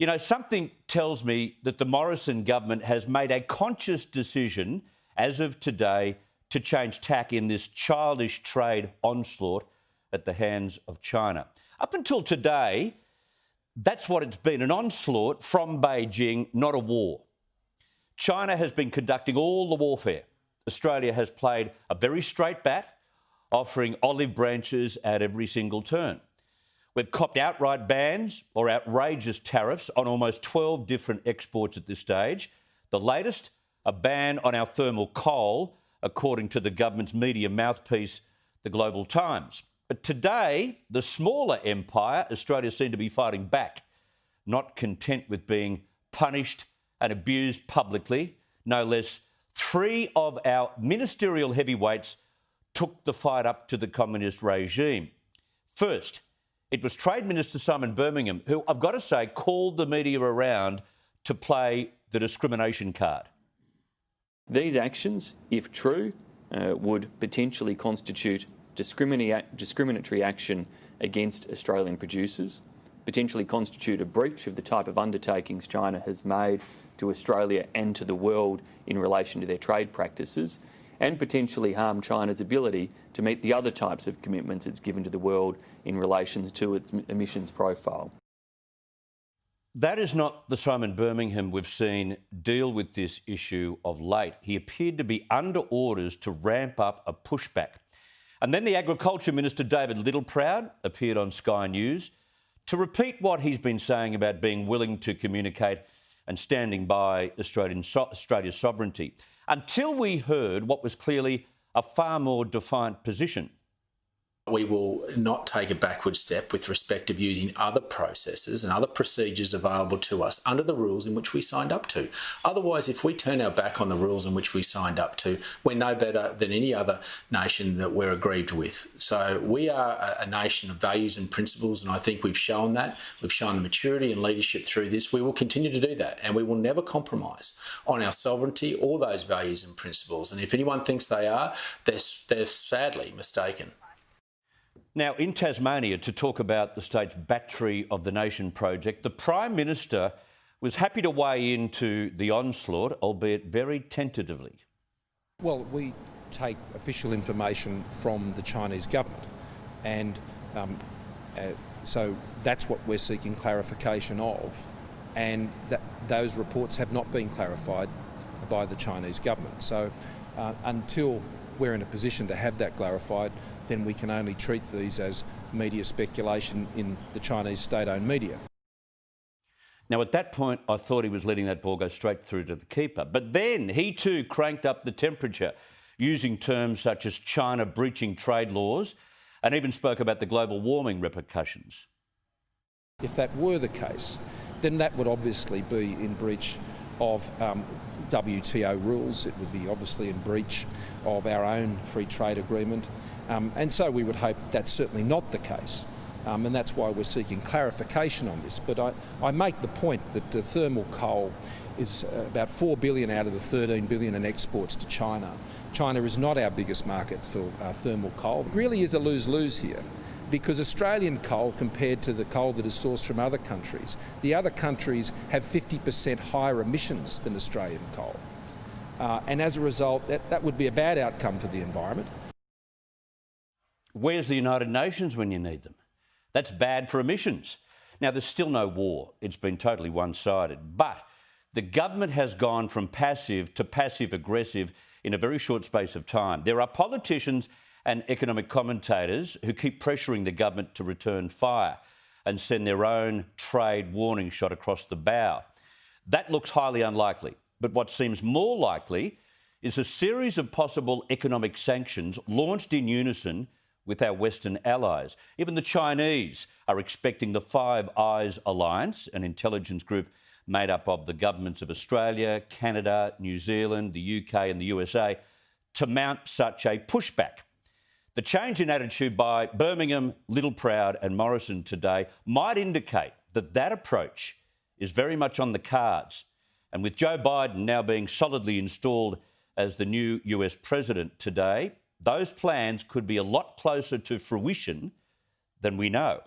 You know, something tells me that the Morrison government has made a conscious decision as of today to change tack in this childish trade onslaught at the hands of China. Up until today, that's what it's been, an onslaught from Beijing, not a war. China has been conducting all the warfare. Australia has played a very straight bat, offering olive branches at every single turn. We've copped outright bans or outrageous tariffs on almost 12 different exports at this stage. The latest, a ban on our thermal coal, according to the government's media mouthpiece, the Global Times. But today, the smaller empire, Australia, seemed to be fighting back, not content with being punished and abused publicly. No less, 3 of our ministerial heavyweights took the fight up to the communist regime. First, it was Trade Minister Simon Birmingham, who I've got to say called the media around to play the discrimination card. These actions, if true, would potentially constitute discriminatory action against Australian producers, potentially constitute a breach of the type of undertakings China has made to Australia and to the world in relation to their trade practices, and potentially harm China's ability to meet the other types of commitments it's given to the world in relation to its emissions profile. That is not the Simon Birmingham we've seen deal with this issue of late. He appeared to be under orders to ramp up a pushback. And then the Agriculture Minister David Littleproud appeared on Sky News to repeat what he's been saying about being willing to communicate and standing by Australia's sovereignty, until we heard what was clearly a far more defiant position. We will not take a backward step with respect of using other processes and other procedures available to us under the rules in which we signed up to. Otherwise, if we turn our back on the rules in which we signed up to, we're no better than any other nation that we're aggrieved with. So we are a nation of values and principles, and I think we've shown that. We've shown the maturity and leadership through this. We will continue to do that, and we will never compromise on our sovereignty or those values and principles. And if anyone thinks they are, they're sadly mistaken. Now, in Tasmania, to talk about the state's Battery of the Nation project, the Prime Minister was happy to weigh into the onslaught, albeit very tentatively. Well, we take official information from the Chinese government, and so that's what we're seeking clarification of, and those reports have not been clarified by the Chinese government. So until we're in a position to have that clarified, then we can only treat these as media speculation in the Chinese state-owned media. Now, at that point, I thought he was letting that ball go straight through to the keeper. But then he too cranked up the temperature, using terms such as China breaching trade laws, and even spoke about the global warming repercussions. If that were the case, then that would obviously be in breach of WTO rules. It would be obviously in breach of our own free trade agreement. And so we would hope that's certainly not the case. And that's why we're seeking clarification on this. But I make the point that thermal coal is about 4 billion out of the 13 billion in exports to China. China is not our biggest market for thermal coal. It really is a lose-lose here, because Australian coal, compared to the coal that is sourced from other countries, the other countries have 50% higher emissions than Australian coal. And as a result, that would be a bad outcome for the environment. Where's the United Nations when you need them? That's bad for emissions. Now, there's still no war. It's been totally one-sided. But the government has gone from passive to passive-aggressive in a very short space of time. There are politicians and economic commentators who keep pressuring the government to return fire and send their own trade warning shot across the bow. That looks highly unlikely. But what seems more likely is a series of possible economic sanctions launched in unison with our Western allies. Even the Chinese are expecting the Five Eyes Alliance, an intelligence group made up of the governments of Australia, Canada, New Zealand, the UK and the USA, to mount such a pushback. The change in attitude by Birmingham, Littleproud and Morrison today might indicate that that approach is very much on the cards. And with Joe Biden now being solidly installed as the new US president today, those plans could be a lot closer to fruition than we know.